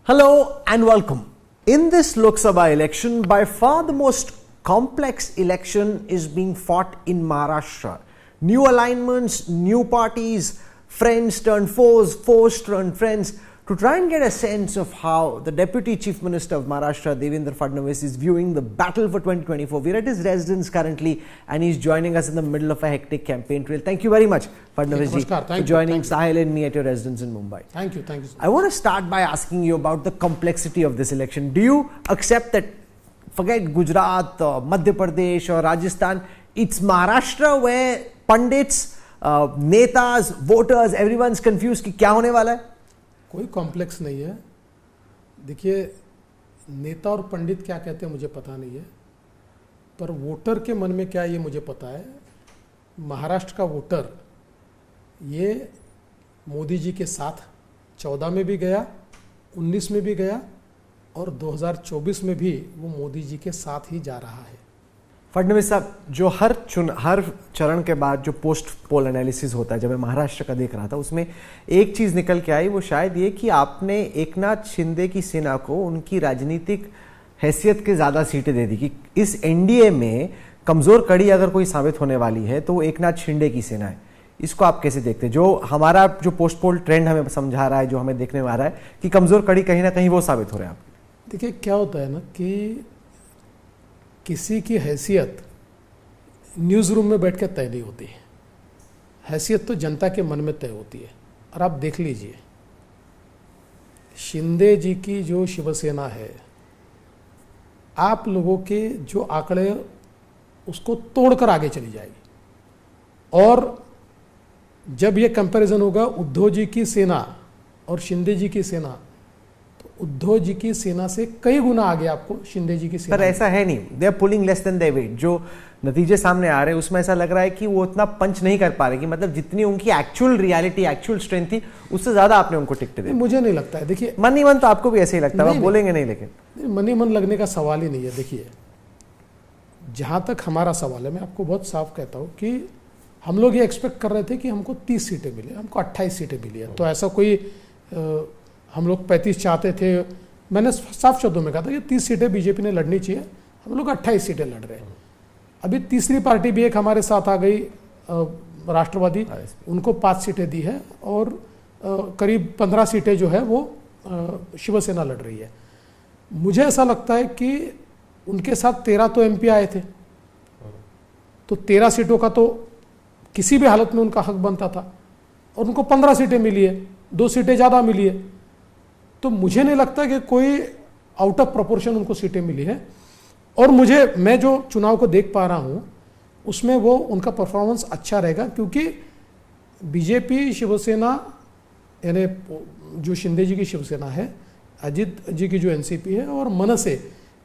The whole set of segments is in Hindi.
Hello and welcome. In this Lok Sabha election, by far the most complex election is being fought in Maharashtra. New alignments, new parties, friends turn foes, foes turn friends. To try and get a sense of how the Deputy Chief Minister of Maharashtra, Devendra Fadnavis, is viewing the battle for 2024. We're at his residence currently and he's joining us in the middle of a hectic campaign trail. Thank you very much, Fadnavis ji, for joining Sahil and me at your residence in Mumbai. Thank you. I want to start by asking you about the complexity of this election. Do you accept that, forget Gujarat, Madhya Pradesh or Rajasthan, it's Maharashtra where pundits, netas, voters, everyone's confused कि क्या होने वाला है? कोई कॉम्प्लेक्स नहीं है. देखिए, नेता और पंडित क्या कहते हैं मुझे पता नहीं है, पर वोटर के मन में क्या है ये मुझे पता है. महाराष्ट्र का वोटर ये मोदी जी के साथ 14 में भी गया, 19 में भी गया और 2024 में भी वो मोदी जी के साथ ही जा रहा है. फडणवीस साहब, जो हर चरण के बाद जो पोस्ट पोल एनालिसिस होता है, जब मैं महाराष्ट्र का देख रहा था, उसमें एक चीज निकल के आई, वो शायद ये कि आपने एकनाथ शिंदे की सेना को उनकी राजनीतिक हैसियत के ज्यादा सीटें दे दी कि इस एनडीए में कमजोर कड़ी अगर कोई साबित होने वाली है तो वो एकनाथ शिंदे की सेना है. इसको आप कैसे देखते हैं? जो हमारा जो पोस्ट पोल ट्रेंड हमें समझा रहा है, जो हमें देखने में आ रहा है कि कमजोर कड़ी कहीं ना कहीं वो साबित हो रहा है. आप देखिए, क्या होता है ना कि किसी की हैसियत न्यूज़ रूम में बैठ के तय नहीं होती है. हैसियत तो जनता के मन में तय होती है. और आप देख लीजिए, शिंदे जी की जो शिवसेना है, आप लोगों के जो आंकड़े उसको तोड़कर आगे चली जाएगी. और जब ये कंपैरिजन होगा उद्धव जी की सेना और शिंदे जी की सेना, उद्धव जी की सेना से कई गुना आगे आपको शिंदे जी की सेना. पर ऐसा है नहीं, they are pulling less than they weight. जो नतीजे सामने आ रहे हैं उसमें ऐसा लग रहा है कि वो उतना पंच नहीं कर पा रहे, कि मतलब जितनी उनकी एक्चुअल रियलिटी, एक्चुअल स्ट्रेंथ थी, उससे ज्यादा आपने उनको टिकटें दी. मुझे नहीं लगता है. देखिए, मन ही मन तो आपको भी ऐसे ही लगता है, आप बोलेंगे नहीं, लेकिन मन ही मन लगने का सवाल ही नहीं है. देखिए, जहां तक हमारा सवाल है, मैं आपको बहुत साफ कहता हूं कि हम लोग ये एक्सपेक्ट कर रहे थे कि हमको 30 सीटें मिले, हमको 28 सीटें मिली है. तो ऐसा कोई हम लोग 35 चाहते थे. मैंने साफ शब्दों में कहा था कि 30 सीटें बीजेपी ने लड़नी चाहिए, हम लोग 28 सीटें लड़ रहे हैं. अभी तीसरी पार्टी भी एक हमारे साथ आ गई, राष्ट्रवादी, उनको 5 सीटें दी है और करीब 15 सीटें जो है वो शिवसेना लड़ रही है. मुझे ऐसा लगता है कि उनके साथ 13 तो एमपी आए थे, तो 13 सीटों का तो किसी भी हालत में उनका हक बनता था, और उनको 15 सीटें मिली है, 2 सीटें ज़्यादा मिली है. तो मुझे नहीं लगता कि कोई आउट ऑफ प्रोपोर्शन उनको सीटें मिली है. और मैं जो चुनाव को देख पा रहा हूं उसमें वो उनका परफॉर्मेंस अच्छा रहेगा, क्योंकि बीजेपी शिवसेना, यानी जो शिंदे जी की शिवसेना है, अजित जी की जो एनसीपी है और मनसे,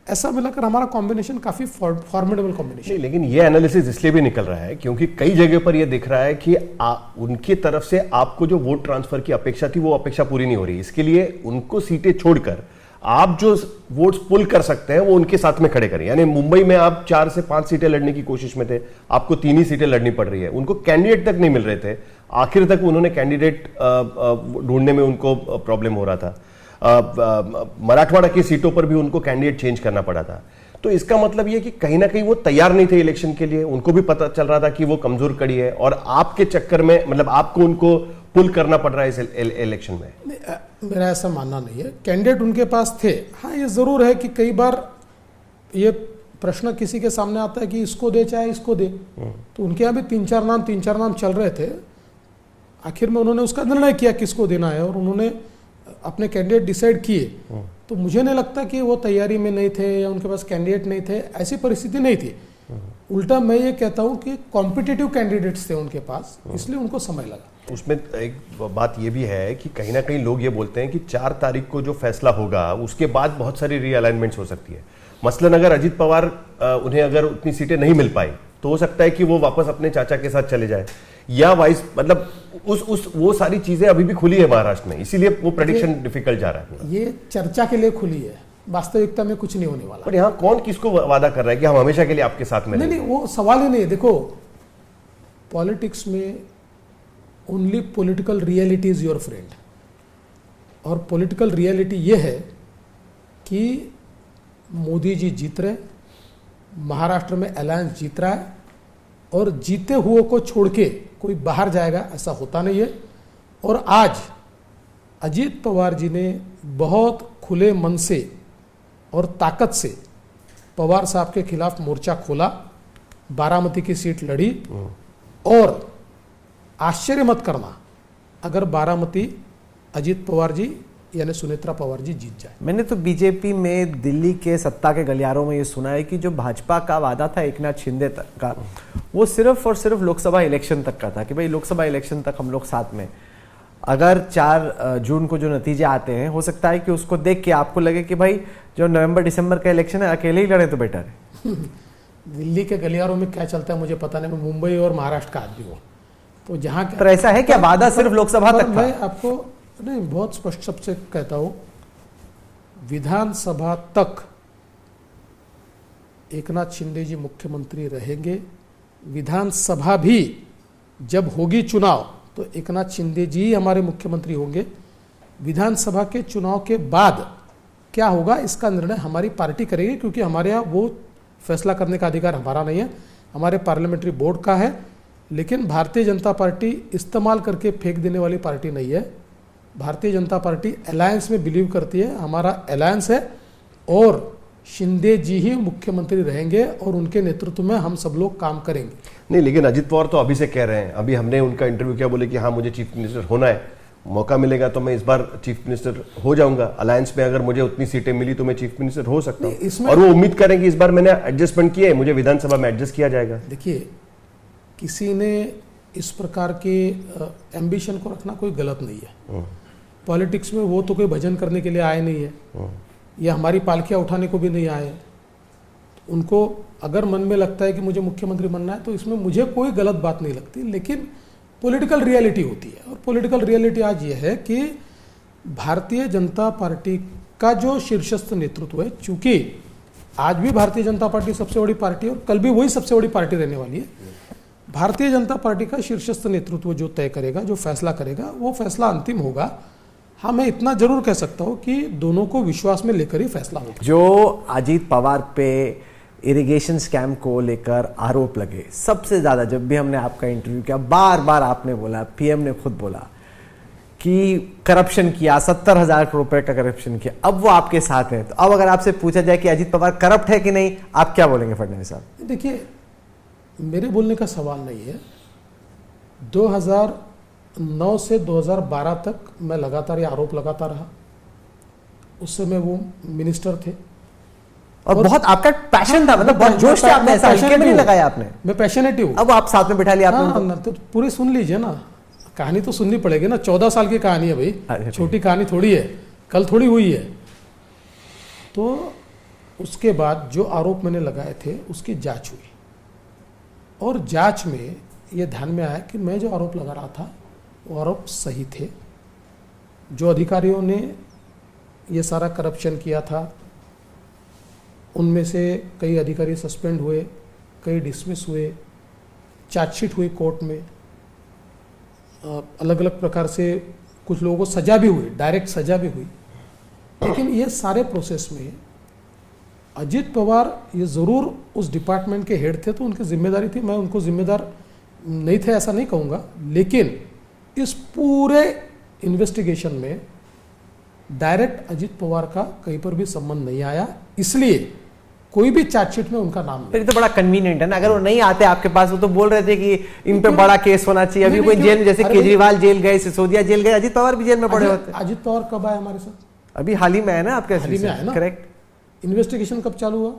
ऐसा मिलाकर हमारा कॉम्बिनेशन काफी फॉर्मिडेबल कॉम्बिनेशन. लेकिन ये एनालिसिस इसलिए भी निकल रहा है क्योंकि कई जगह पर ये दिख रहा है कि उनकी तरफ से आपको जो वोट ट्रांसफर की अपेक्षा थी वो अपेक्षा पूरी नहीं हो रही. इसके लिए उनको सीटें छोड़कर आप जो वोट्स पुल कर सकते हैं वो उनके साथ में खड़े करें. यानी मुंबई में आप 4 से 5 सीटें लड़ने की कोशिश में थे, आपको 3 ही सीटें लड़नी पड़ रही है. उनको कैंडिडेट तक नहीं मिल रहे थे, आखिर तक उन्होंने कैंडिडेट ढूंढने में उनको प्रॉब्लम हो रहा था. मराठवाड़ा की सीटों पर भी उनको कैंडिडेट चेंज करना पड़ा था. तो इसका मतलब ये कि कहीं ना कहीं वो तैयार नहीं थे इलेक्शन के लिए. उनको भी पता चल रहा था कि वो कमजोर कड़ी है और आपके चक्कर में, मतलब आपको उनको पुल करना पड़ रहा है इस इलेक्शन में. मेरा ऐसा मानना नहीं है. कैंडिडेट उनके पास थे. हाँ, ये जरूर है कि कई बार ये प्रश्न किसी के सामने आता है कि इसको दे चाहे इसको दे. तो उनके यहाँ भी 3-4 नाम चल रहे थे. आखिर में उन्होंने उसका निर्णय किया किसको देना है और उन्होंने अपने कैंडिडेट डिसाइड किए. तो मुझे नहीं लगता कि वो तैयारी में नहीं थे या उनके पास कैंडिडेट नहीं थे, ऐसी परिस्थिति नहीं थी. उल्टा मैं ये कहता हूं कि कॉम्पिटिटिव कैंडिडेट्स थे उनके पास, इसलिए उनको समय लगा. उसमें एक बात ये भी है कि कहीं ना कहीं लोग ये बोलते हैं कि 4 तारीख को जो फैसला होगा उसके बाद बहुत सारी रीअलाइनमेंट्स हो सकती है. मसलन अगर अजित पवार उन्हें अगर उतनी सीटें नहीं मिल पाई तो हो सकता है कि वो वापस अपने चाचा के साथ चले जाए, या वाइस, मतलब वो सारी चीजें अभी भी खुली है महाराष्ट्र में, इसीलिए वो प्रेडिक्शन डिफिकल्ट जा रहा है. ये चर्चा के लिए खुली है, वास्तविकता में कुछ नहीं होने वाला. पर यहाँ कौन किसको वादा कर रहा है कि हम हमेशा के लिए आपके साथ में नहीं, वो सवाल ही नहीं है. देखो, पॉलिटिक्स में only political reality is your friend. और पॉलिटिकल रियलिटी ये है कि मोदी जी जीत रहे, महाराष्ट्र में अलायंस जीत रहा है, और जीते हुए को छोड़ के कोई बाहर जाएगा ऐसा होता नहीं है। और आज अजीत पवार जी ने बहुत खुले मन से और ताकत से पवार साहब के खिलाफ मोर्चा खोला, बारामती की सीट लड़ी, और आश्चर्य मत करना अगर बारामती अजीत पवार जी यानी सुनेत्रा पवार जी जीत जाए। मैंने तो बीजेपी में दिल्ली के सत्ता के गलियारों में ये सुना है कि जो भाजपा का वादा था एकनाथ शिंदे तक का, वो सिर्फ और सिर्फ लोकसभा इलेक्शन तक का था कि भाई लोकसभा इलेक्शन तक हम लोग साथ में, अगर 4 जून को जो नतीजे आते हैं हो सकता है कि उसको देख के आपको लगे कि भाई जो नवंबर दिसंबर का इलेक्शन है अकेले ही लड़े तो बेटर है। दिल्ली के गलियारों में क्या चलता है मुझे पता नहीं, मैं मुंबई और महाराष्ट्र का आदमी हूँ, तो जहाँ पर ऐसा है क्या वादा सिर्फ लोकसभा तक था? मैं आपको नहीं बहुत स्पष्ट सबसे कहता हूँ, विधानसभा तक एकनाथ शिंदे जी मुख्यमंत्री रहेंगे। विधानसभा भी जब होगी चुनाव तो एकनाथ शिंदे जी ही हमारे मुख्यमंत्री होंगे। विधानसभा के चुनाव के बाद क्या होगा इसका निर्णय हमारी पार्टी करेगी, क्योंकि हमारे यहाँ वो फैसला करने का अधिकार हमारा नहीं है, हमारे पार्लियामेंट्री बोर्ड का है। लेकिन भारतीय जनता पार्टी इस्तेमाल करके फेंक देने वाली पार्टी नहीं है। भारतीय जनता पार्टी अलायंस में बिलीव करती है, हमारा अलायंस है, और शिंदे जी ही मुख्यमंत्री रहेंगे और उनके नेतृत्व में हम सब लोग काम करेंगे। नहीं, लेकिन अजित पवार तो अभी से कह रहे हैं, अभी हमने उनका इंटरव्यू किया, बोले कि हाँ मुझे चीफ मिनिस्टर होना है, मौका मिलेगा तो मैं इस बार चीफ मिनिस्टर हो जाऊंगा, अलायंस में अगर मुझे उतनी सीटें मिली तो मैं चीफ मिनिस्टर हो सकता हूँ। और वो उम्मीद करें कि इस बार मैंने एडजस्टमेंट किए, मुझे विधानसभा में एडजस्ट किया जाएगा। देखिए, किसी ने इस प्रकार के एम्बिशन को रखना कोई गलत नहीं है। पॉलिटिक्स में वो तो कोई भजन करने के लिए आए नहीं है, या हमारी पालकियां उठाने को भी नहीं आए। उनको अगर मन में लगता है कि मुझे मुख्यमंत्री बनना है तो इसमें मुझे कोई गलत बात नहीं लगती, लेकिन पॉलिटिकल रियलिटी होती है। और पॉलिटिकल रियलिटी आज ये है कि भारतीय जनता पार्टी का जो शीर्षस्थ नेतृत्व है, चूंकि आज भी भारतीय जनता पार्टी सबसे बड़ी पार्टी है और कल भी वही सबसे बड़ी पार्टी रहने वाली है, भारतीय जनता पार्टी का शीर्षस्थ नेतृत्व जो तय करेगा, जो फैसला करेगा, वो फैसला अंतिम होगा। हाँ, मैं इतना जरूर कह सकता हूँ कि दोनों को विश्वास में लेकर ही फैसला होगा। जो अजीत पवार पे इरिगेशन स्कैम को लेकर आरोप लगे, सबसे ज्यादा जब भी हमने आपका इंटरव्यू किया, बार बार आपने बोला, पीएम ने खुद बोला कि करप्शन किया, 70,000 करोड़ रुपए का करप्शन किया। अब वो आपके साथ हैं, तो अब अगर आपसे पूछा जाए कि अजीत पवार करप्ट है कि नहीं, आप क्या बोलेंगे फडणवीस साहब? देखिए, मेरे बोलने का सवाल नहीं है। 2009 से 2012 तक मैं लगातार ये आरोप लगाता रहा। उस समय वो मिनिस्टर थे और बहुत आपका पैशन था, मतलब बहुत जोश से आपने, ऐसा हल्के में नहीं लगाया आपने। मैं पैशनेट हूँ। अब आप साथ में बिठा लिया आपने। हाँ, तो पूरी सुन लीजिए ना, कहानी तो सुननी पड़ेगी ना। 14 साल की कहानी है भाई, छोटी कहानी थोड़ी है, कल थोड़ी हुई है। तो उसके बाद जो आरोप मैंने लगाए थे उसकी जांच हुई, और जांच में ये ध्यान में आया कि मैं जो आरोप लगा रहा था वो आरोप सही थे। जो अधिकारियों ने ये सारा करप्शन किया था उनमें से कई अधिकारी सस्पेंड हुए, कई डिसमिस हुए, चार्जशीट हुई कोर्ट में, अलग अलग प्रकार से कुछ लोगों को सजा भी हुई, डायरेक्ट सजा भी हुई। लेकिन ये सारे प्रोसेस में अजीत पवार ये ज़रूर उस डिपार्टमेंट के हेड थे, तो उनकी जिम्मेदारी थी। मैं उनको जिम्मेदार नहीं थे ऐसा नहीं कहूँगा, लेकिन इस पूरे इन्वेस्टिगेशन में डायरेक्ट अजीत पवार का कहीं पर भी संबंध नहीं आया, इसलिए कोई भी चार्जशीट में उनका नाम नहीं। तो बड़ा कन्वीनियंट है ना, अगर वो नहीं आते आपके पास, वो तो बोल रहे थे कि इन पे बड़ा केस होना चाहिए। अभी कोई जेल, जैसे केजरीवाल जेल गए, सिसोदिया जेल गए, अजीत पवार भी जेल में पड़े होते। अजीत पवार कब आए हमारे साथ? अभी हाल ही में है ना आपके? हाल ही में आए ना, करेक्ट। इन्वेस्टिगेशन कब चालू हुआ?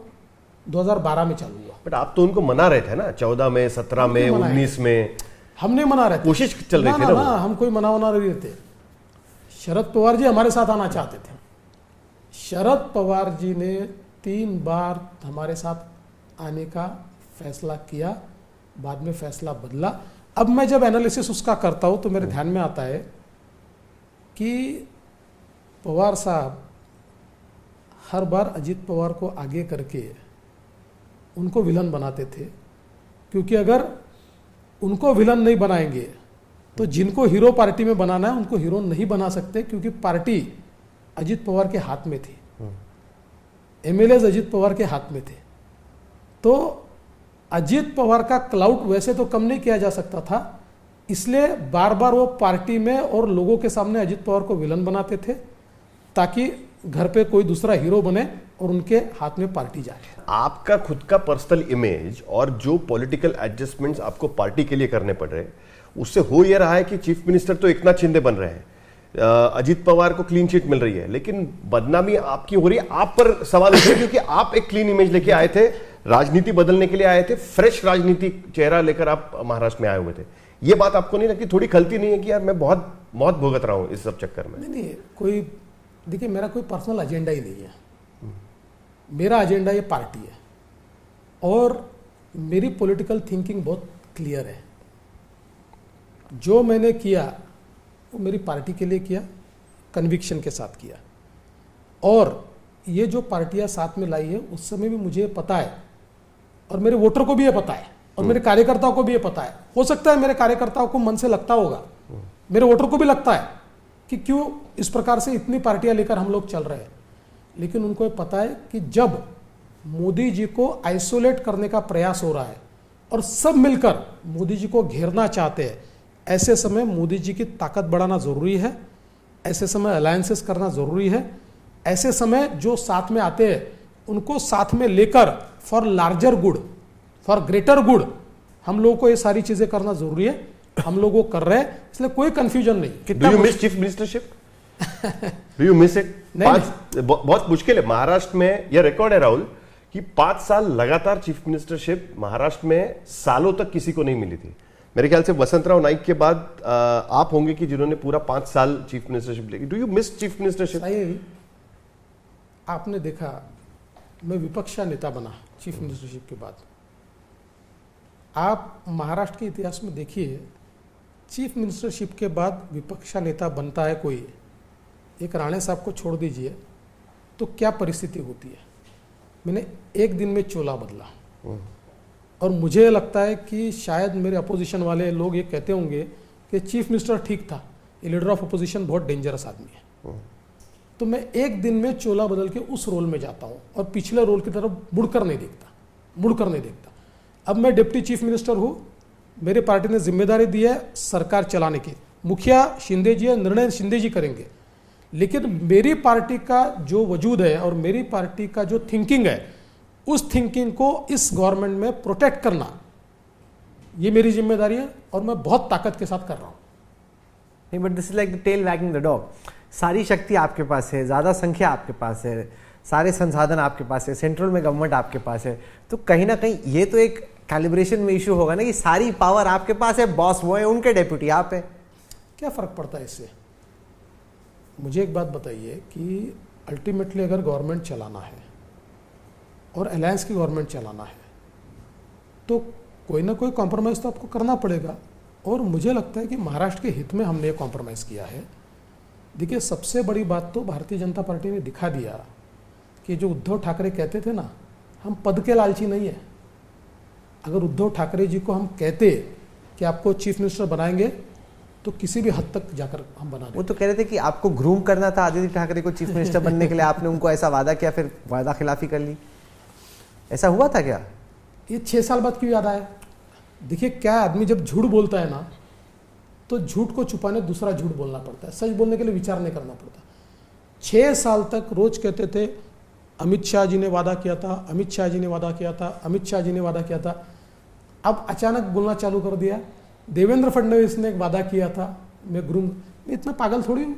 2012 में चालू हुआ। बट आप तो उनको मना रहे थे ना, 14 में, 17 में, 19 में हमने मना रहे थे, कोशिश चल रही थी ना। हम कोई मना नहीं थे। शरद पवार जी हमारे साथ आना चाहते थे। शरद पवार जी ने 3 बार हमारे साथ आने का फैसला किया, बाद में फैसला बदला। अब मैं जब एनालिसिस उसका करता हूं तो मेरे ध्यान में आता है कि पवार साहब हर बार अजीत पवार को आगे करके उनको विलन बनाते थे, क्योंकि अगर उनको विलन नहीं बनाएंगे तो जिनको हीरो पार्टी में बनाना है उनको हीरो नहीं बना सकते, क्योंकि पार्टी अजित पवार के हाथ में थी, एमएलए अजित पवार के हाथ में थे। तो अजित पवार का क्लाउड वैसे तो कम नहीं किया जा सकता था, इसलिए बार बार वो पार्टी में और लोगों के सामने अजित पवार को विलन बनाते थे, ताकि घर पे कोई दूसरा हीरो बने और उनके हाथ में पार्टी जाए। आपका खुद का पर्सनल इमेज और जो पॉलिटिकल एडजस्टमेंट्स आपको पार्टी के लिए करने पड़ रहे हैं, उससे हो यह रहा है कि चीफ मिनिस्टर तो एकनाथ शिंदे बन रहे हैं, अजित पवार को क्लीन चिट मिल रही है, लेकिन बदनामी आपकी हो रही है, आप पर सवाल उठे क्योंकि आप एक क्लीन इमेज लेके आए थे, राजनीति बदलने के लिए आए थे, फ्रेश राजनीतिक चेहरा लेकर आप महाराष्ट्र में आए हुए थे। ये बात आपको नहीं लगती थोड़ी खलती नहीं है कि यार मैं बहुत मौत भुगत रहा हूं इस सब चक्कर में? नहीं, कोई देखिए, मेरा कोई पर्सनल एजेंडा ही नहीं है। मेरा एजेंडा ये पार्टी है और मेरी पॉलिटिकल थिंकिंग बहुत क्लियर है। जो मैंने किया वो मेरी पार्टी के लिए किया, कन्विक्शन के साथ किया, और ये जो पार्टियां साथ में लाई है उस समय भी मुझे पता है और मेरे वोटर को भी ये पता है और मेरे कार्यकर्ताओं को भी ये पता है। हो सकता है मेरे कार्यकर्ताओं को मन से लगता होगा, मेरे वोटर को भी लगता है कि क्यों इस प्रकार से इतनी पार्टियां लेकर हम लोग चल रहे हैं, लेकिन उनको ये पता है कि जब मोदी जी को आइसोलेट करने का प्रयास हो रहा है और सब मिलकर मोदी जी को घेरना चाहते हैं, ऐसे समय मोदी जी की ताकत बढ़ाना जरूरी है, ऐसे समय अलायंसेस करना जरूरी है, ऐसे समय जो साथ में आते हैं उनको साथ में लेकर for larger good, for greater good हम लोगों को ये सारी चीजें करना जरूरी है। हम लोग वो कर रहे हैं, इसलिए कोई कंफ्यूजन नहीं। Do you miss chief ministership? Do you miss it? बहुत मुश्किल है महाराष्ट्र में, यह रिकॉर्ड है राहुल कि 5 साल लगातार चीफ मिनिस्टरशिप महाराष्ट्र में सालों तक किसी को नहीं मिली थी। मेरे ख्याल से वसंतराव नाइक के बाद आप होंगे कि जिन्होंने पूरा 5 साल चीफ मिनिस्टरशिप लेगी। Do you miss chief ministership? आपने देखा, मैं विपक्ष का नेता बना चीफ मिनिस्टरशिप के बाद। आप महाराष्ट्र के इतिहास में देखिए, चीफ मिनिस्टरशिप के बाद विपक्ष का नेता बनता है कोई, एक राणे साहब को छोड़ दीजिए, तो क्या परिस्थिति होती है। मैंने एक दिन में चोला बदला और मुझे लगता है कि शायद मेरे अपोजिशन वाले लोग ये कहते होंगे कि चीफ मिनिस्टर ठीक था, ये लीडर ऑफ अपोजिशन बहुत डेंजरस आदमी है। तो मैं एक दिन में चोला बदल के उस रोल में जाता हूँ और पिछले रोल की तरफ मुड़कर नहीं देखता। अब मैं डिप्टी चीफ मिनिस्टर हूँ, मेरे पार्टी ने जिम्मेदारी दी है सरकार चलाने की, मुखिया शिंदे जी है, निर्णय शिंदे जी करेंगे, लेकिन मेरी पार्टी का जो वजूद है और मेरी पार्टी का जो थिंकिंग है, उस थिंकिंग को इस गवर्नमेंट में प्रोटेक्ट करना ये मेरी जिम्मेदारी है और मैं बहुत ताकत के साथ कर रहा हूँ। नहीं, but this is like the tail wagging the dog. सारी शक्ति आपके पास है, ज़्यादा संख्या आपके पास है, सारे संसाधन आपके पास है, सेंट्रल में गवर्नमेंट आपके पास है, तो कहीं ना कहीं ये तो एक कैलिब्रेशन में इशू होगा ना कि सारी पावर आपके पास है, बॉस वो है, उनके डेप्यूटी आप है। क्या फ़र्क पड़ता है इससे? मुझे एक बात बताइए कि अल्टीमेटली अगर गवर्नमेंट चलाना है और अलायंस की गवर्नमेंट चलाना है तो कोई ना कोई कॉम्प्रोमाइज़ तो आपको करना पड़ेगा, और मुझे लगता है कि महाराष्ट्र के हित में हमने ये कॉम्प्रोमाइज़ किया है। देखिए, सबसे बड़ी बात तो भारतीय जनता पार्टी ने दिखा दिया कि जो उद्धव ठाकरे कहते थे ना, हम पद के लालची नहीं है। अगर उद्धव ठाकरे जी को हम कहते कि आपको चीफ मिनिस्टर बनाएंगे तो किसी भी हद तक जाकर हम बना दें। वो तो कह रहे थे कि आपको ग्रूम करना था आदित्य ठाकरे को चीफ मिनिस्टर बनने के लिए, आपने उनको ऐसा वादा किया, फिर वादा खिलाफी कर ली, ऐसा हुआ था क्या? ये 6 साल बाद क्यों याद आया? देखिए, क्या आदमी जब झूठ बोलता है ना, तो झूठ को छुपाने दूसरा झूठ बोलना पड़ता है, सच बोलने के लिए विचार नहीं करना पड़ता। 6 साल तक रोज कहते थे अमित शाह जी ने वादा किया था, अमित शाह जी ने वादा किया था, अमित शाह जी ने वादा किया था। अब अचानक बोलना चालू कर दिया, देवेंद्र फडणवीस ने एक वादा किया था, मैं इतना पागल थोड़ी हूँ।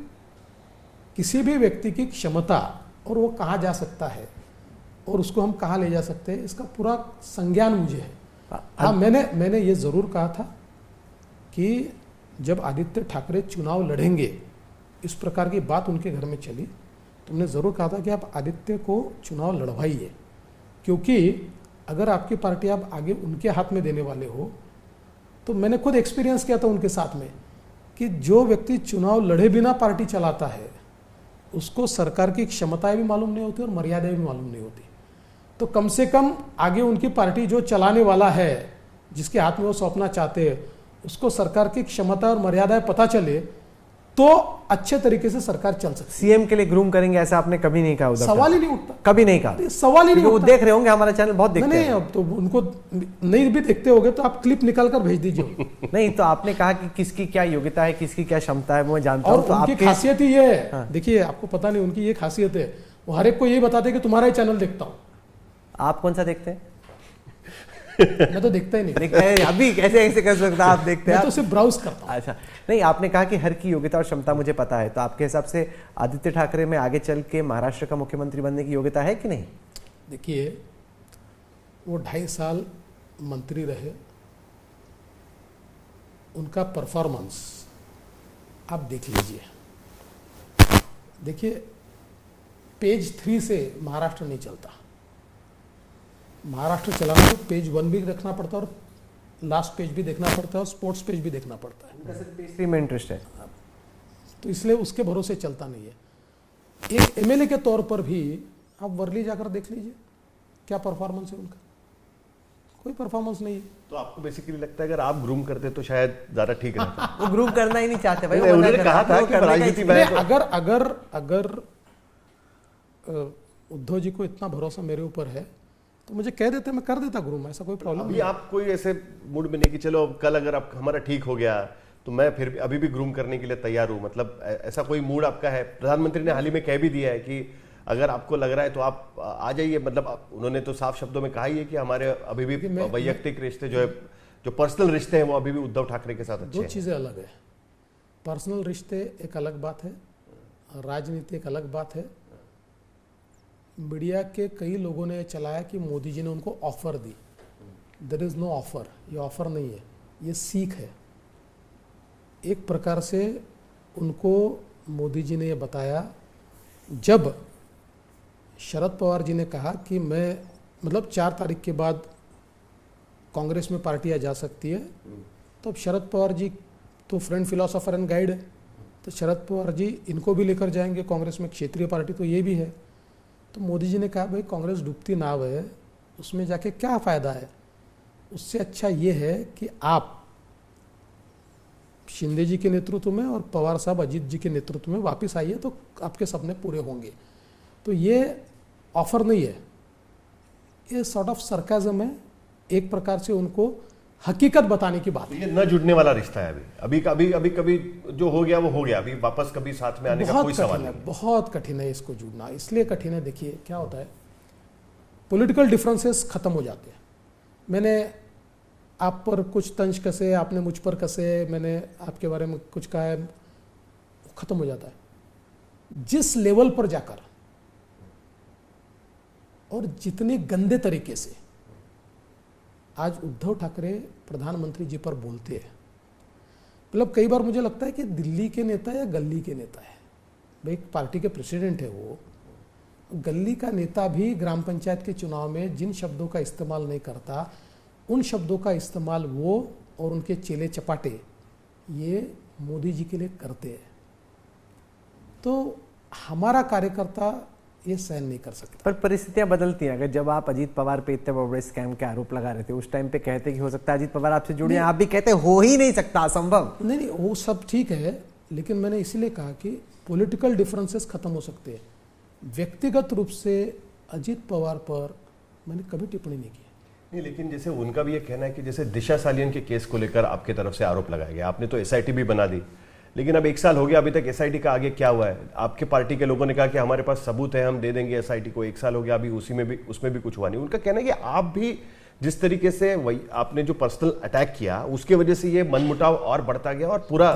किसी भी व्यक्ति की क्षमता और वो कहाँ जा सकता है और उसको हम कहाँ ले जा सकते हैं, इसका पूरा संज्ञान मुझे है। हाँ, मैंने ये ज़रूर कहा था कि जब आदित्य ठाकरे चुनाव लड़ेंगे, इस प्रकार की बात उनके घर में चली, तो हमने ज़रूर कहा था कि आप आदित्य को चुनाव लड़वाइए, क्योंकि अगर आपकी पार्टी आप आगे उनके हाथ में देने वाले हो, तो मैंने खुद एक्सपीरियंस किया था उनके साथ में कि जो व्यक्ति चुनाव लड़े बिना पार्टी चलाता है उसको सरकार की क्षमताएं भी मालूम नहीं होती और मर्यादाएं भी मालूम नहीं होती। तो कम से कम आगे उनकी पार्टी जो चलाने वाला है, जिसके हाथ में वो सौंपना चाहते हैं, उसको सरकार की क्षमता और मर्यादाएं पता चले तो अच्छे तरीके से सरकार चल सकती सीएम के लिए ग्रूम करेंगे ऐसा आपने कभी नहीं कहा है। उद्धव सवाल ही ठाकरे? नहीं उठता, कभी नहीं कहा। सवाल ही नहीं वो उठता। देख रहे होंगे हमारा चैनल, बहुत देखते नहीं हैं। अब तो उनको नहीं भी देखते होगे तो आप क्लिप निकाल कर भेज दीजिए। नहीं तो आपने कहा कि किसकी क्या योग्यता है, किसकी क्या क्षमता है, वो मैं जानता और हूं। तो उनकी आपके खासियत ही ये है, देखिए आपको पता नहीं उनकी ये खासियत है, वो हर एक को ये बताते हैं कि तुम्हारा ही चैनल देखता हूँ। आप कौन सा देखते हैं? मैं तो देखता ही नहीं, देखते हैं अभी कैसे ऐसे कर सकता आप देखते हैं मैं आप? तो सिर्फ ब्राउज करता हूँ। अच्छा, नहीं आपने कहा कि हर की योग्यता और क्षमता मुझे पता है, तो आपके हिसाब से आदित्य ठाकरे में आगे चल के महाराष्ट्र का मुख्यमंत्री बनने की योग्यता है कि नहीं? देखिए वो 2.5 साल मंत्री रहे, उनका परफॉर्मेंस आप देख लीजिए। देखिए पेज 3 से महाराष्ट्र नहीं चलता। महाराष्ट्र चलाना तो पेज 1 भी रखना पड़ता है और लास्ट पेज भी देखना पड़ता है और स्पोर्ट्स पेज भी देखना पड़ता है। उनका सिर्फ पेज 3 में इंटरेस्ट है, तो इसलिए उसके भरोसे चलता नहीं है। एक एमएलए के तौर पर भी आप वर्ली जाकर देख लीजिए क्या परफॉर्मेंस है उनका, कोई परफॉर्मेंस नहीं है। तो आपको बेसिकली लगता है अगर आप ग्रूम करते तो शायद ज्यादा ठीक रहता। वो ग्रुप करना ही नहीं चाहते भाई। नहीं, उन्होंने कहा था कि राजनीति में अगर अगर अगर उद्धव जी को इतना भरोसा मेरे ऊपर है तो मुझे कह देते, मैं कर देता ग्रूम, ऐसा कोई प्रॉब्लम अभी नहीं। आप कोई ऐसे मूड में नहीं कि चलो कल अगर आप हमारा ठीक हो गया तो मैं फिर भी अभी भी ग्रूम करने के लिए तैयार हूं, मतलब ऐसा कोई मूड आपका है? प्रधानमंत्री ने हाल ही में कह भी दिया है कि अगर आपको लग रहा है तो आप आ जाइए, मतलब उन्होंने तो साफ शब्दों में कहा ही है कि हमारे अभी भी वैयक्तिक रिश्ते जो है, जो पर्सनल रिश्ते हैं वो अभी भी उद्धव ठाकरे के साथ अच्छे दो हैं। चीज़ें अलग है, पर्सनल रिश्ते एक अलग बात है, राजनीति एक अलग बात है। मीडिया के कई लोगों ने चलाया कि मोदी जी ने उनको ऑफर दी। देयर इज नो ऑफर, ये ऑफर नहीं है, ये सीख है। एक प्रकार से उनको मोदी जी ने ये बताया, जब शरद पवार जी ने कहा कि मैं मतलब 4 तारीख के बाद कांग्रेस में पार्टियां जा सकती है, तो अब शरद पवार जी तो फ्रेंड फिलोसोफर एंड गाइड है, तो शरद पवार जी इनको भी लेकर जाएंगे कांग्रेस में, क्षेत्रीय पार्टी तो ये भी है। तो मोदी जी ने कहा भाई कांग्रेस डूबती नाव है, उसमें जाके क्या फ़ायदा है, उससे अच्छा ये है कि आप शिंदे जी के नेतृत्व में और पवार साहब अजीत जी के नेतृत्व में वापस आइए तो आपके सपने पूरे होंगे। तो ये ऑफर नहीं है, ये सॉर्ट ऑफ सरकाज़म है, एक प्रकार से उनको हकीकत बताने की बात तो है। ये न जुड़ने वाला रिश्ता है अभी कभी जो हो गया वो हो गया, अभी वापस कभी साथ में आने का कोई सवाल नहीं। बहुत कठिन है इसको जुड़ना, इसलिए कठिन है। देखिए क्या होता है, पॉलिटिकल डिफरेंसेस खत्म हो जाते हैं। मैंने आप पर कुछ तंज कसे, आपने मुझ पर कसे, मैंने आपके बारे में कुछ कहा है, खत्म हो जाता है। जिस लेवल पर जाकर और जितने गंदे तरीके से आज उद्धव ठाकरे प्रधानमंत्री जी पर बोलते हैं, मतलब कई बार मुझे लगता है कि दिल्ली के नेता या गली के नेता है। भाई एक पार्टी के प्रेसिडेंट है वो, गली का नेता भी ग्राम पंचायत के चुनाव में जिन शब्दों का इस्तेमाल नहीं करता, उन शब्दों का इस्तेमाल वो और उनके चेले चपाटे ये मोदी जी के लिए करते हैं। तो हमारा कार्यकर्ता ये सहन नहीं कर सकता। पर परिस्थितियां बदलती हैं। अगर जब आप अजीत पवार पे इतने बड़े स्कैम के आरोप लगा रहे थे, उस टाइम पे कहते कि हो सकता है अजीत पवार आपसे जुड़े, आप भी कहते हो ही नहीं सकता, असंभव। नहीं, वो सब ठीक है, लेकिन मैंने इसीलिए कहा कि पॉलिटिकल डिफरेंसेस खत्म हो सकते हैं। व्यक्तिगत रूप से अजीत पवार पर मैंने कभी टिप्पणी नहीं की। नहीं, लेकिन जैसे उनका भी ये कहना है कि जैसे दिशा सालियन के केस को लेकर आपकी तरफ से आरोप लगाया गया, आपने तो एसआईटी भी बना दी, लेकिन अब 1 साल हो गया, अभी तक एसआईटी का आगे क्या हुआ है? आपके पार्टी के लोगों ने कहा कि हमारे पास सबूत है, हम दे देंगे एसआईटी को। 1 साल हो गया, अभी उसमें भी कुछ हुआ नहीं। उनका कहना है कि आप भी जिस तरीके से वही आपने जो पर्सनल अटैक किया, उसके वजह से ये मनमुटाव और बढ़ता गया और पूरा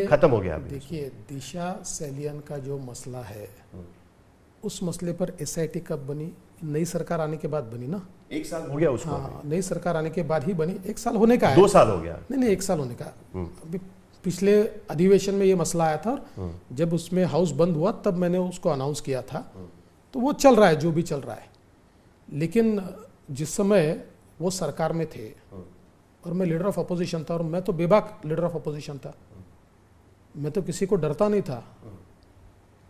खत्म हो गया। देखिए दिशा सैलियन का जो मसला है, उस मसले पर एसआईटी कब बनी? नई सरकार आने के बाद बनी ना। 1 साल हो गया उसको। हाँ, नई सरकार आने के बाद ही बनी। 1 साल होने का है, 2 साल हो गया। नहीं 1 साल होने का। अभी पिछले अधिवेशन में ये मसला आया था, जब उसमें हाउस बंद हुआ तब मैंने उसको अनाउंस किया था। तो वो चल रहा है जो भी चल रहा है, लेकिन जिस समय वो सरकार में थे और मैं लीडर ऑफ अपोजिशन था, और मैं तो बेबाक लीडर ऑफ अपोजिशन था, मैं तो किसी को डरता नहीं था,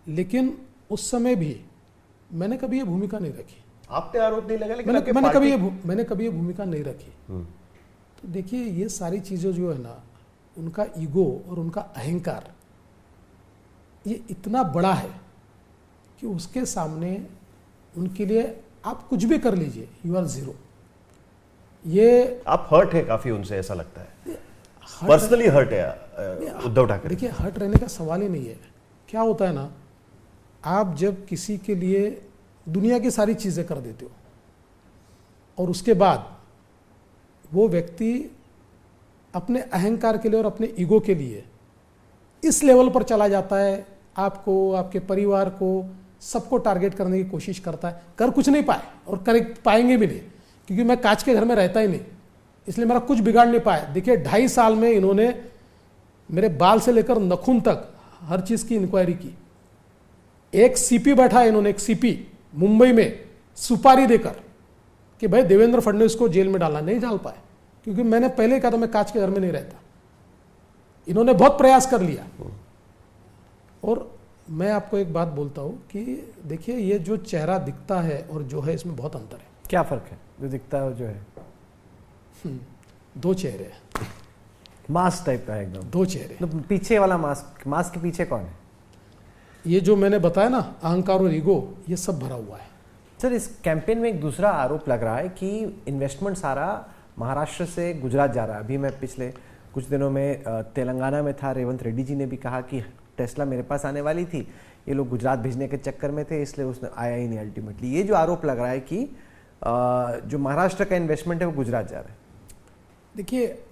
लेकिन उस समय भी मैंने कभी ये भूमिका नहीं रखी। आपने आरोप नहीं लगा, लेकिन मैंने कभी ये भूमिका नहीं रखी। तो देखिए ये सारी चीज़ें जो है ना, उनका ईगो और उनका अहंकार ये इतना बड़ा है कि उसके सामने उनके लिए आप कुछ भी कर लीजिए, यू आर जीरो। ये आप हर्ट है काफी उनसे, ऐसा लगता है पर्सनली हर्ट है उद्धव ठाकरे। देखिए, हर्ट रहने का सवाल ही नहीं है। क्या होता है ना, आप जब किसी के लिए दुनिया की सारी चीजें कर देते हो और उसके बाद वो व्यक्ति अपने अहंकार के लिए और अपने ईगो के लिए इस लेवल पर चला जाता है, आपको, आपके परिवार को, सबको टारगेट करने की कोशिश करता है, कर कुछ नहीं पाए और कर पाएंगे भी नहीं, क्योंकि मैं कांच के घर में रहता ही नहीं, इसलिए मेरा कुछ बिगाड़ नहीं पाया। देखिए 2.5 साल में इन्होंने मेरे बाल से लेकर नखून तक हर चीज की इंक्वायरी की। एक सीपी बैठा है इन्होंने, एक सीपी मुंबई में सुपारी देकर कि भाई देवेंद्र फडणवीस को जेल में डालना, नहीं डाल पाए, क्योंकि मैंने पहले कहा था मैं कांच के घर में नहीं रहता। इन्होंने बहुत प्रयास कर लिया। और मैं आपको एक बात बोलता हूं कि देखिए, ये जो चेहरा दिखता है और जो है, इसमें बहुत अंतर है। क्या फर्क है जो दिखता है और जो है? 2 चेहरे हैं, मास्क टाइप का है एकदम। 2 चेहरे। तो पीछे वाला मास्क, मास्क के पीछे कौन है? ये जो मैंने बताया ना, अहंकार और ईगो, ये सब भरा हुआ है। सर, इस कैंपेन में एक दूसरा आरोप लग रहा है कि इन्वेस्टमेंट सारा महाराष्ट्र से गुजरात जा रहा है। अभी मैं पिछले कुछ दिनों में तेलंगाना में था, रेवंत रेड्डी जी ने भी कहा कि टेस्ला मेरे पास आने वाली थी, ये लोग गुजरात भेजने के चक्कर में थे, इसलिए उसने आया ही नहीं अल्टीमेटली। ये जो आरोप लग रहा है कि जो महाराष्ट्र का इन्वेस्टमेंट है वो गुजरात जा रहा है। देखिए,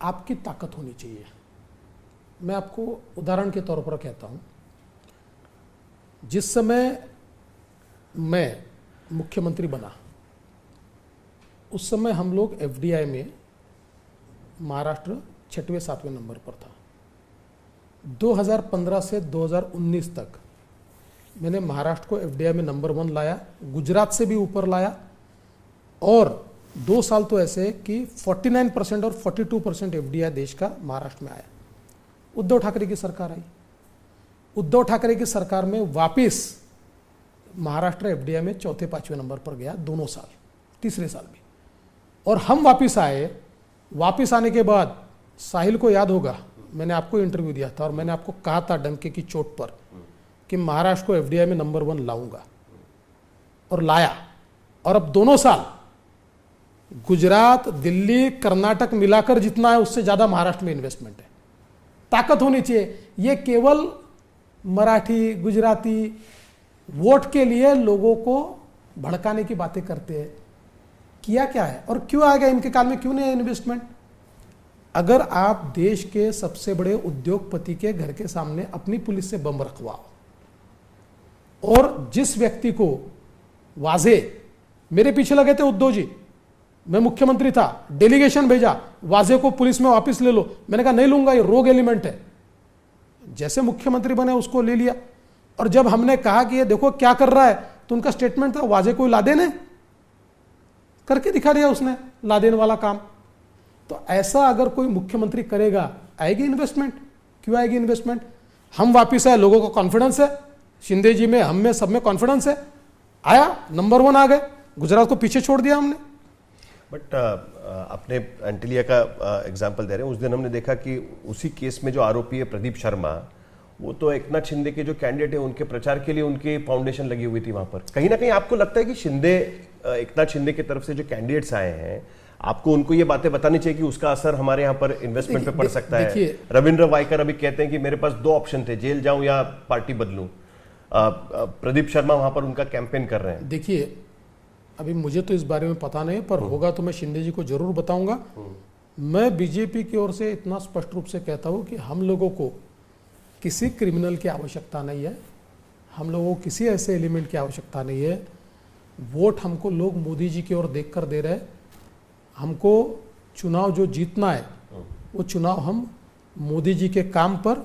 आपकी ताकत होनी चाहिए। मैं आपको उदाहरण के तौर पर कहता हूं, जिस समय मैं मुख्यमंत्री बना, उस समय हम लोग एफडीआई में महाराष्ट्र 6वें 7वें नंबर पर था। 2015 से 2019 तक मैंने महाराष्ट्र को एफडीआई में नंबर 1 लाया, गुजरात से भी ऊपर लाया, और 2 साल तो ऐसे कि 49% और 42% एफडीआई देश का महाराष्ट्र में आया। उद्धव ठाकरे की सरकार आई, उद्धव ठाकरे की सरकार में वापिस महाराष्ट्र एफडीआई में 4थे 5वें नंबर पर गया, दोनों साल, तीसरे साल भी। और हम वापिस आए, वापिस आने के बाद साहिल को याद होगा, मैंने आपको इंटरव्यू दिया था और मैंने आपको कहा था डंके की चोट पर कि महाराष्ट्र को एफडीआई में नंबर 1 लाऊंगा, और लाया। और अब दोनों साल गुजरात, दिल्ली, कर्नाटक मिलाकर जितना है उससे ज्यादा महाराष्ट्र में इन्वेस्टमेंट है। ताकत होनी चाहिए। ये केवल मराठी, गुजराती वोट के लिए लोगों को भड़काने की बातें करते हैं। किया क्या है और क्यों आ गया इनके काल में, क्यों नहीं है इन्वेस्टमेंट? अगर आप देश के सबसे बड़े उद्योगपति के घर के सामने अपनी पुलिस से बम रखवाओ, और जिस व्यक्ति को वाजे, मेरे पीछे लगे थे उद्धव जी, मैं मुख्यमंत्री था, डेलीगेशन भेजा, वाजे को पुलिस में वापस ले लो, मैंने कहा नहीं लूंगा, ये रोग एलिमेंट है। जैसे मुख्यमंत्री बने उसको ले लिया, और जब हमने कहा कि ये देखो क्या कर रहा है, तो उनका स्टेटमेंट था वाजे कोई लादेन है, करके दिखा दिया उसने लादेन वाला काम। तो ऐसा अगर कोई मुख्यमंत्री करेगा, आएगी इन्वेस्टमेंट? क्यों आएगी इन्वेस्टमेंट? हम वापिस आए, लोगों को कॉन्फिडेंस है, शिंदे जी में, हम में, सब में कॉन्फिडेंस है, आया, नंबर 1 आ गए, गुजरात को पीछे छोड़ दिया हमने। बट अपने एंटिलिया का एग्जांपल दे रहे हैं, उस दिन हमने देखा कि उसी केस में जो आरोपी है प्रदीप शर्मा, वो तो एकनाथ शिंदे के जो कैंडिडेट है उनके प्रचार के लिए उनकी फाउंडेशन लगी हुई थी वहां पर। कहीं ना कहीं आपको लगता है कि एकनाथ शिंदे की तरफ से जो कैंडिडेट्स आए हैं, आपको उनको ये बातें बतानी चाहिए कि उसका असर हमारे यहाँ पर इन्वेस्टमेंट पे पड़ सकता है? रविंद्र वाइकर अभी कहते हैं कि मेरे पास 2 ऑप्शन थे, जेल जाऊं या पार्टी बदलूं। प्रदीप शर्मा वहां पर उनका कैंपेन कर रहे हैं। देखिए, अभी मुझे तो इस बारे में पता नहीं, पर होगा तो मैं शिंदे जी को जरूर बताऊंगा। मैं बीजेपी की ओर से इतना स्पष्ट रूप से कहता हूं कि हम लोगों को किसी क्रिमिनल की आवश्यकता नहीं है, हम लोगों को किसी ऐसे एलिमेंट की आवश्यकता नहीं है। वोट हमको लोग मोदी जी की ओर देखकर दे रहे हैं। हमको चुनाव जो जीतना है, वो चुनाव हम मोदी जी के काम पर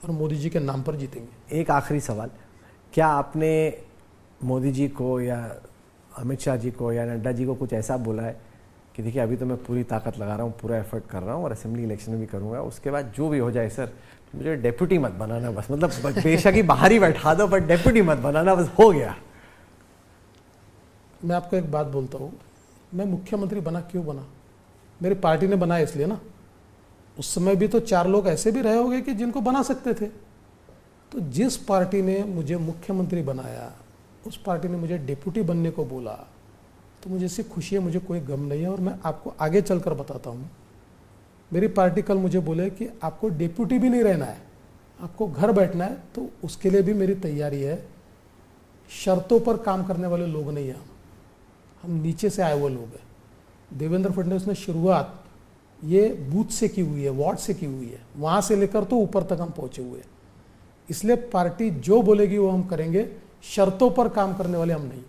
और मोदी जी के नाम पर जीतेंगे। एक आखिरी सवाल, क्या आपने मोदी जी को या अमित शाह जी को या नड्डा जी को कुछ ऐसा बोला है कि देखिए अभी तो मैं पूरी ताकत लगा रहा हूँ, पूरा एफर्ट कर रहा हूँ और असेंबली इलेक्शन में भी करूँगा, उसके बाद जो भी हो जाए सर मुझे डेप्यूटी मत बनाना बस, मतलब बेशक ही बाहर ही बैठा दो पर डेप्यूटी मत बनाना, बस हो गया। मैं आपको एक बात बोलता हूँ, मैं मुख्यमंत्री बना क्यों बना? मेरी पार्टी ने बनाया इसलिए ना। उस समय भी तो 4 लोग ऐसे भी रहे होंगे कि जिनको बना सकते थे। तो जिस पार्टी ने मुझे मुख्यमंत्री बनाया, उस पार्टी ने मुझे डिप्यूटी बनने को बोला, तो मुझे इससे खुशी है, मुझे कोई गम नहीं है। और मैं आपको आगे चलकर बताता हूँ, मेरी पार्टी कल मुझे बोले कि आपको डिप्यूटी भी नहीं रहना है, आपको घर बैठना है, तो उसके लिए भी मेरी तैयारी है। शर्तों पर काम करने वाले लोग नहीं हैं हम नीचे से आए हुए लोग हैं। देवेंद्र फडणवीस ने शुरुआत ये बूथ से की हुई है, वार्ड से की हुई है, वहाँ से लेकर तो ऊपर तक हम पहुँचे हुए हैं। इसलिए पार्टी जो बोलेगी वो हम करेंगे, शर्तों पर काम करने वाले हम नहीं।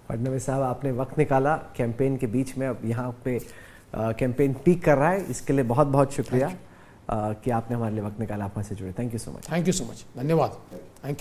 फडणवीस साहब, आपने वक्त निकाला कैंपेन के बीच में, अब यहाँ पे कैंपेन पीक कर रहा है, इसके लिए बहुत बहुत शुक्रिया कि आपने हमारे लिए वक्त निकाला, आप हमसे जुड़े। Thank you so much. Thank you so much, धन्यवाद, थैंक यू।